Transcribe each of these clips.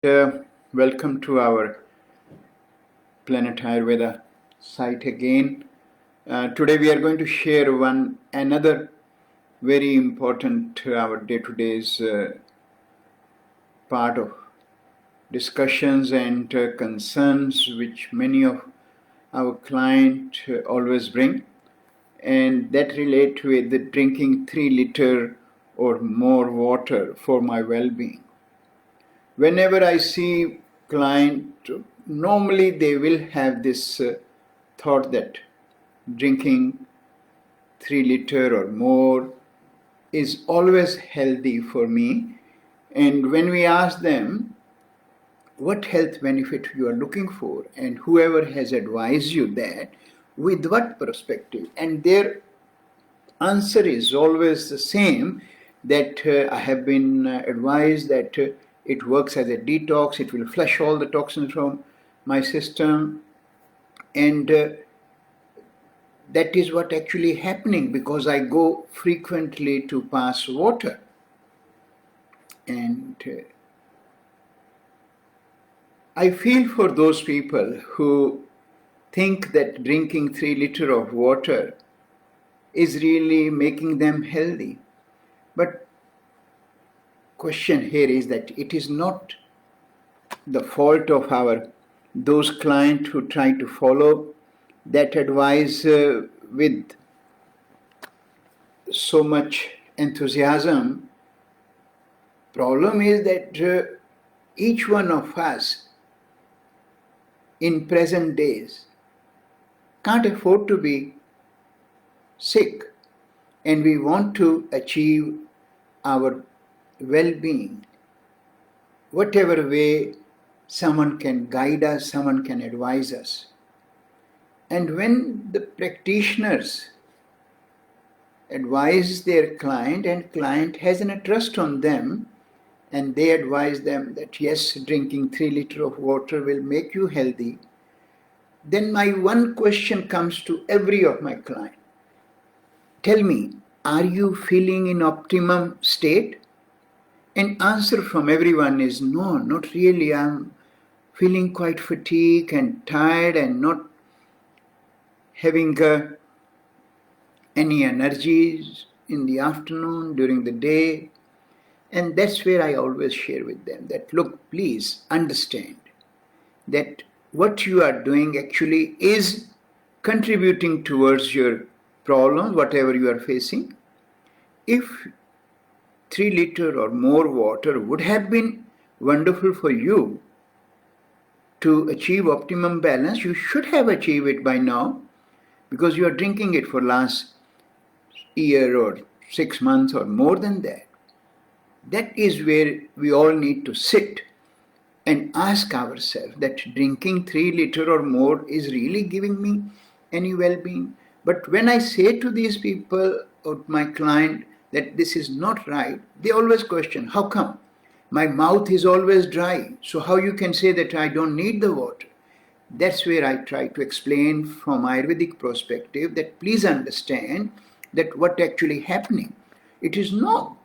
Welcome to our Planet Ayurveda site again. Today we are going to share another very important our day-to-day's part of discussions and concerns which many of our clients always bring, and that relate with drinking 3 liter or more water for my well-being. Whenever I see client, normally they will have this thought that drinking 3 liter or more is always healthy for me. And when we ask them what health benefit you are looking for, and whoever has advised you that, with what perspective, and their answer is always the same, that I have been advised that it works as a detox, it will flush all the toxins from my system, and that is what actually happening because I go frequently to pass water. And I feel for those people who think that drinking 3 liter of water is really making them healthy. But question here is that it is not the fault of those clients who try to follow that advice with so much enthusiasm. Problem is that each one of us in present days can't afford to be sick, and we want to achieve our well-being. Whatever way someone can guide us, someone can advise us. And when the practitioners advise their client and client has a trust on them, and they advise them that yes, drinking 3 liter of water will make you healthy, then my one question comes to every of my client. Tell me, are you feeling in optimum state? And answer from everyone is no, not really. I'm feeling quite fatigued and tired and not having any energies in the afternoon, during the day. And that's where I always share with them that, look, please understand that what you are doing actually is contributing towards your problem, whatever you are facing. If 3 liter or more water would have been wonderful for you to achieve optimum balance, you should have achieved it by now because you are drinking it for last year or 6 months or more than that. That is where we all need to sit and ask ourselves that drinking 3 liter or more is really giving me any well-being. But when I say to these people or my client that this is not right, they always question, how come? My mouth is always dry, so how you can say that I don't need the water? That's where I try to explain from Ayurvedic perspective that please understand that what actually happening. It is no.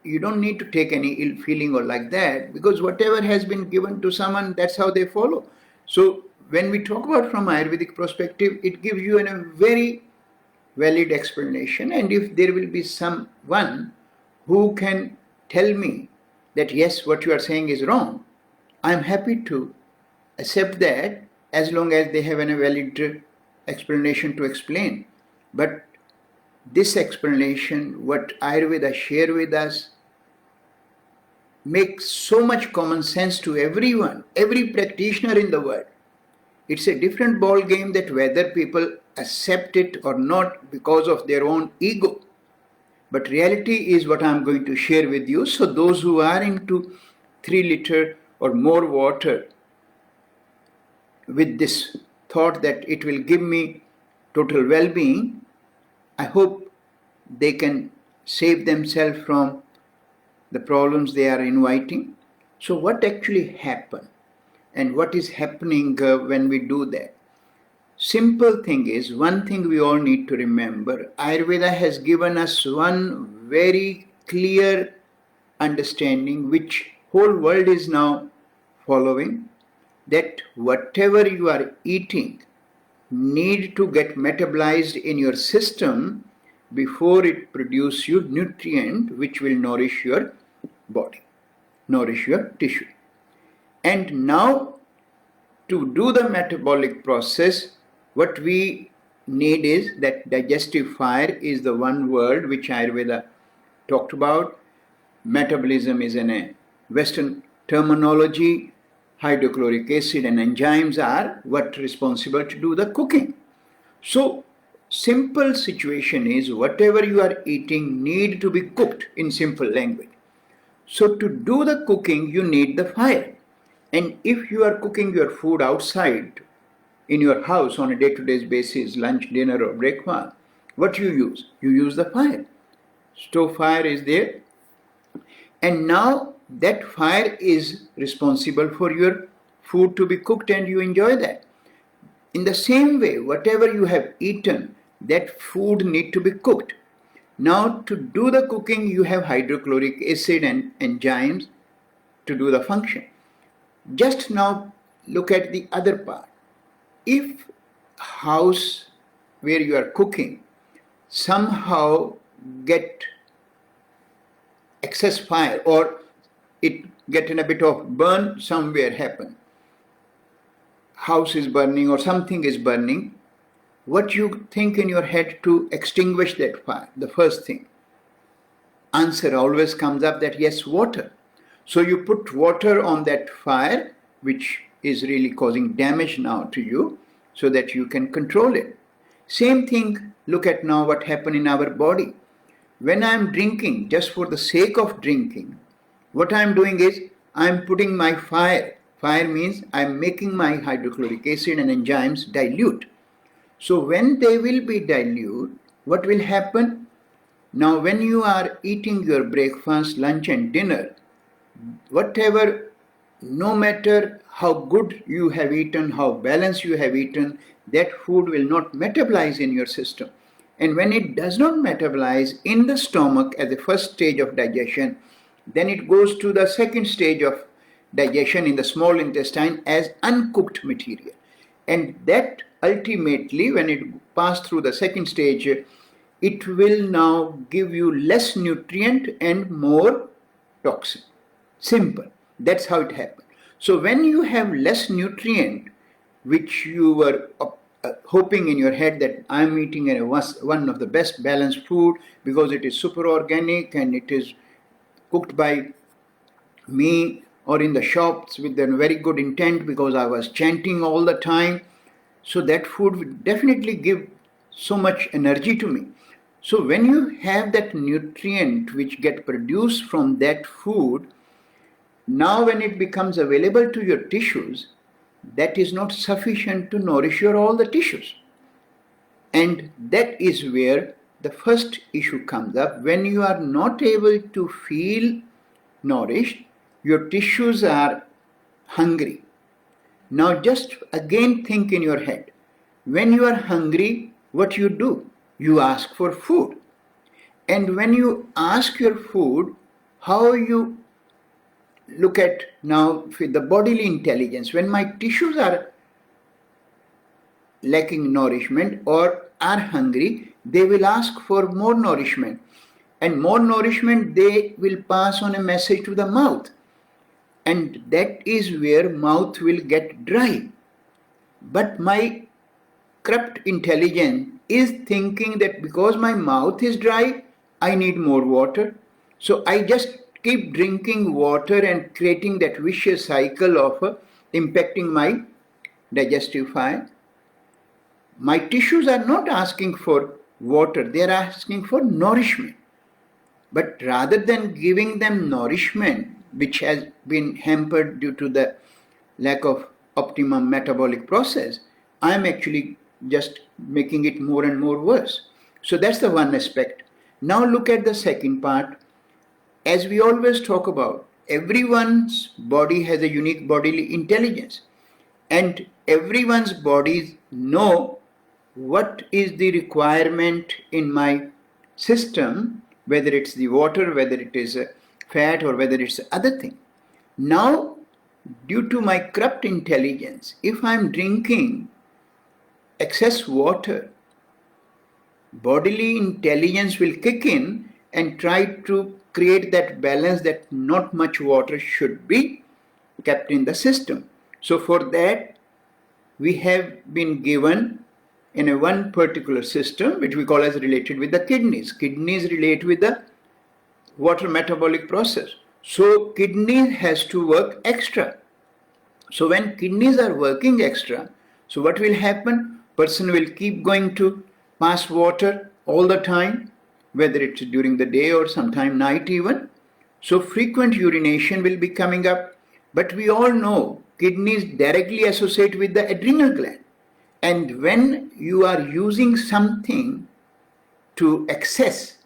You don't need to take any ill feeling or like that, because whatever has been given to someone, that's how they follow. So when we talk about from Ayurvedic perspective, it gives you a very valid explanation. And if there will be someone who can tell me that yes, what you are saying is wrong, I am happy to accept that as long as they have a valid explanation to explain. But this explanation, what Ayurveda share with us, makes so much common sense to everyone, every practitioner in the world. It's a different ball game that whether people accept it or not because of their own ego. But reality is what I'm going to share with you. So those who are into 3 liter or more water with this thought that it will give me total well-being, I hope they can save themselves from the problems they are inviting. So what actually happened and what is happening when we do that? Simple thing is, one thing we all need to remember, Ayurveda has given us one very clear understanding which whole world is now following, that whatever you are eating need to get metabolized in your system before it produces you nutrient which will nourish your body, nourish your tissue. And now to do the metabolic process, what we need is that digestive fire is the one word which Ayurveda talked about. Metabolism is in a Western terminology. Hydrochloric acid and enzymes are what responsible to do the cooking. So simple situation is whatever you are eating need to be cooked in simple language. So to do the cooking you need the fire. And if you are cooking your food outside in your house on a day-to-day basis, lunch, dinner or breakfast, what you use? You use the fire. Stove fire is there. And now that fire is responsible for your food to be cooked and you enjoy that. In the same way, whatever you have eaten, that food need to be cooked. Now to do the cooking, you have hydrochloric acid and enzymes to do the function. Just now look at the other part. If house where you are cooking somehow get excess fire or it get in a bit of burn somewhere happen, house is burning or something is burning, what you think in your head to extinguish that fire? The first thing, answer always comes up that yes, water. So you put water on that fire which is really causing damage now to you so that you can control it. Same thing, look at now what happened in our body. When I am drinking just for the sake of drinking, what I am doing is I am putting my fire. Fire means I am making my hydrochloric acid and enzymes dilute. So when they will be dilute, what will happen? Now when you are eating your breakfast, lunch and dinner, whatever, no matter how good you have eaten, how balanced you have eaten, that food will not metabolize in your system. And when it does not metabolize in the stomach at the first stage of digestion, then it goes to the second stage of digestion in the small intestine as uncooked material. And that ultimately, when it passes through the second stage, it will now give you less nutrient and more toxin. Simple. That's how it happens. So when you have less nutrient, which you were hoping in your head that I'm eating one of the best balanced food because it is super organic and it is cooked by me or in the shops with a very good intent because I was chanting all the time. So that food will definitely give so much energy to me. So when you have that nutrient which get produced from that food, now when it becomes available to your tissues, that is not sufficient to nourish all the tissues. And that is where the first issue comes up. When you are not able to feel nourished, your tissues are hungry. Now just again think in your head. When you are hungry, what you do? You ask for food. And when you ask your food, how you look at now with the bodily intelligence, when my tissues are lacking nourishment or are hungry, they will ask for more nourishment. And more nourishment they will pass on a message to the mouth. And that is where mouth will get dry. But my corrupt intelligence is thinking that because my mouth is dry, I need more water. So I just keep drinking water and creating that vicious cycle of impacting my digestive fire. My tissues are not asking for water, they are asking for nourishment. But rather than giving them nourishment, which has been hampered due to the lack of optimum metabolic process, I am actually just making it more and more worse. So that's the one aspect. Now look at the second part. As we always talk about, everyone's body has a unique bodily intelligence. And everyone's bodies know what is the requirement in my system, whether it's the water, whether it is fat or whether it's other thing. Now due to my corrupt intelligence, if I'm drinking excess water, bodily intelligence will kick in and try to create that balance that not much water should be kept in the system. So for that, we have been given in a one particular system which we call as related with the kidneys. Kidneys relate with the water metabolic process. So kidney has to work extra. So when kidneys are working extra, so what will happen? Person will keep going to pass water all the time, whether it's during the day or sometime night even. So frequent urination will be coming up. But we all know kidneys directly associate with the adrenal gland. And when you are using something to excess,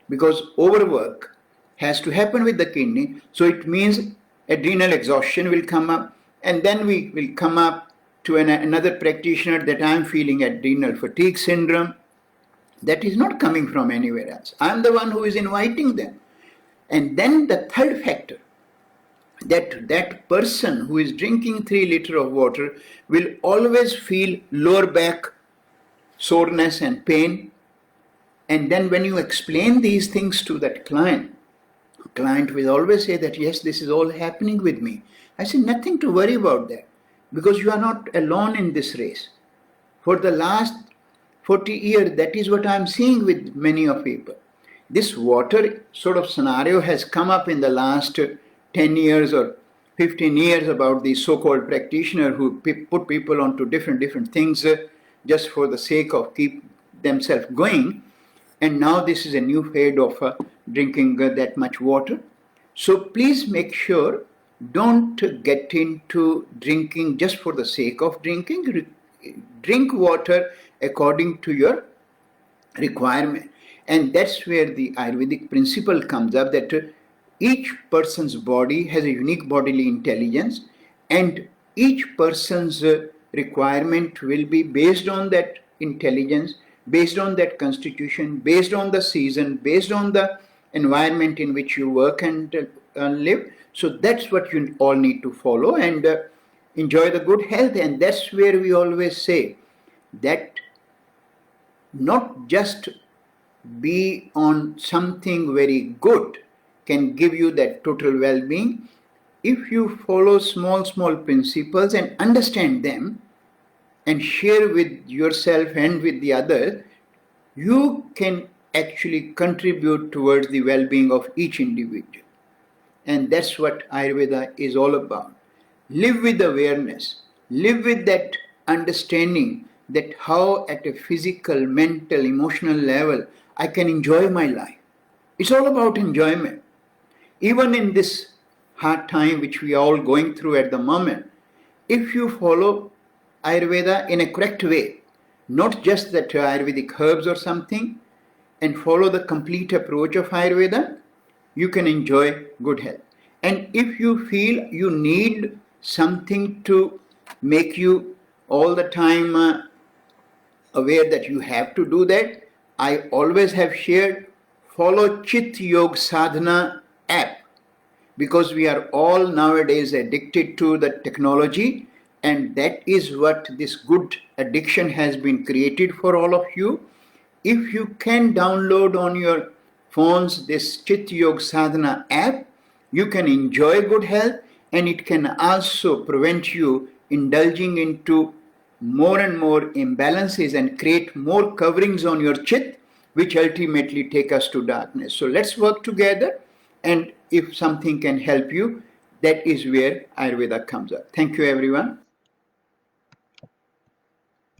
because overwork has to happen with the kidney, so it means adrenal exhaustion will come up, and then we will come up to another practitioner that I am feeling adrenal fatigue syndrome. That is not coming from anywhere else. I am the one who is inviting them. And then the third factor, that person who is drinking 3 liters of water will always feel lower back soreness and pain. And then when you explain these things to that client will always say that, yes, this is all happening with me. I say, nothing to worry about that, because you are not alone in this race. For the last 40 years, that is what I am seeing with many of people. This water sort of scenario has come up in the last 10 years or 15 years about these so-called practitioners who put people onto different things just for the sake of keep themselves going. And now this is a new fad of drinking that much water. So please make sure, don't get into drinking just for the sake of drinking. Drink water according to your requirement. And that's where the Ayurvedic principle comes up, that each person's body has a unique bodily intelligence, and each person's requirement will be based on that intelligence, based on that constitution, based on the season, based on the environment in which you work and live. So that's what you all need to follow and enjoy the good health. And that's where we always say that not just be on something very good can give you that total well-being. If you follow small principles and understand them and share with yourself and with the others, you can actually contribute towards the well-being of each individual. And that's what Ayurveda is all about. Live with awareness, live with that understanding that how at a physical, mental, emotional level I can enjoy my life. It's all about enjoyment. Even in this hard time which we are all going through at the moment, if you follow Ayurveda in a correct way, not just that Ayurvedic herbs or something, and follow the complete approach of Ayurveda, you can enjoy good health. And if you feel you need something to make you all the time aware that you have to do that, I always have shared, follow Chit Yog Sadhana app, because we are all nowadays addicted to the technology, and that is what this good addiction has been created for all of you. If you can download on your phones this Chit Yog Sadhana app, you can enjoy good health, and it can also prevent you indulging into more and more imbalances and create more coverings on your chit, which ultimately take us to darkness. So let's work together, and if something can help you, that is where Ayurveda comes up. Thank you, everyone.